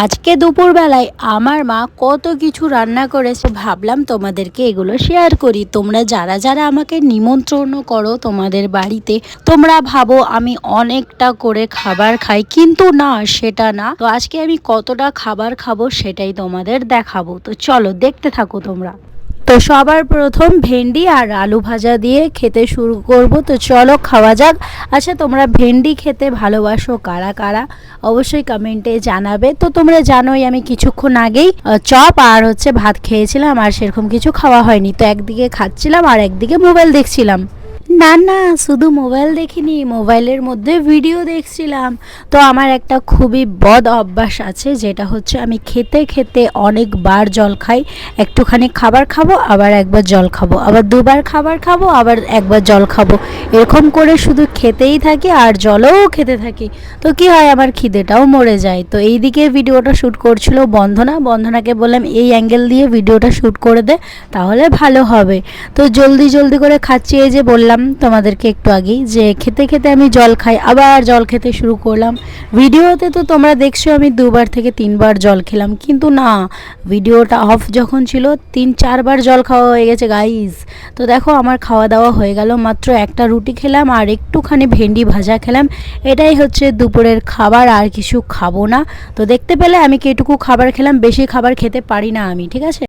আজকে দুপুরবেলায় আমার মা কত কিছু রান্না করেছে, ভাবলাম তোমাদেরকে এগুলো শেয়ার করি। তোমরা যারা যারা আমাকে নিমন্ত্রণ করো তোমাদের বাড়িতে, তোমরা ভাবো আমি অনেকটা করে খাবার খাই, কিন্তু না, সেটা না। তো আজকে আমি কতটা খাবার খাবো সেটাই তোমাদের দেখাবো। তো চলো দেখতে থাকো তোমরা। তো সবার প্রথম ভেন্ডি আর আলু ভাজা দিয়ে খেতে শুরু করব। তো চলো খাওয়া যাক। আচ্ছা, তোমরা ভেন্ডি খেতে ভালোবাসো কারা কারা অবশ্যই কমেন্টে জানাবে। তো তোমরা জানোই আমি কিছুক্ষণ আগেই চপ আর ভাত খেয়েছিলাম, আর সেরকম কিছু খাওয়া হয়নি। তো একদিকে খাচ্ছিলাম আর একদিকে মোবাইল দেখছিলাম। না না, শুধু মোবাইল দেখিনি, মোবাইলের মধ্যে ভিডিও দেখছিলাম। তো আমার একটা খুবই বদ অভ্যাস আছে, যেটা হচ্ছে আমি খেতে খেতে অনেকবার জল খাই। একটুখানি খাবার খাবো, আবার একবার জল খাবো, আবার দুবার খাবার খাবো, আবার একবার জল খাবো। এরকম করে শুধু খেতেই থাকি আর জলও খেতে থাকি। তো কি হয়, আমার খিদেটাও মরে যায়। তো এই দিকে ভিডিওটা শ্যুট করছিল বন্ধনাকে বললাম এই অ্যাঙ্গেল দিয়ে ভিডিওটা শ্যুট করে দে, তাহলে ভালো হবে। তো জলদি জলদি করে খাচ্ছি। এই যে বললাম তোমাদেরকে একটু আগেই যে খেতে খেতে আমি জল খাই, আবার জল খেতে শুরু করলাম। ভিডিওতে তো তোমরা দেখছো আমি 2বার থেকে 3বার জল খেলাম, কিন্তু না, ভিডিওটা অফ যখন ছিল 3-4বার জল খাওয়া হয়ে গেছে গাইজ। তো দেখো আমার খাওয়া দাওয়া হয়ে গেল, মাত্র একটা রুটি খেলাম আর একটুখানি ভেন্ডি ভাজা খেলাম। এটাই হচ্ছে দুপুরের খাবার, আর কিছু খাবো না। তো দেখতে পেলে আমি কেটুকু খাবার খেলাম, বেশি খাবার খেতে পারি না আমি, ঠিক আছে।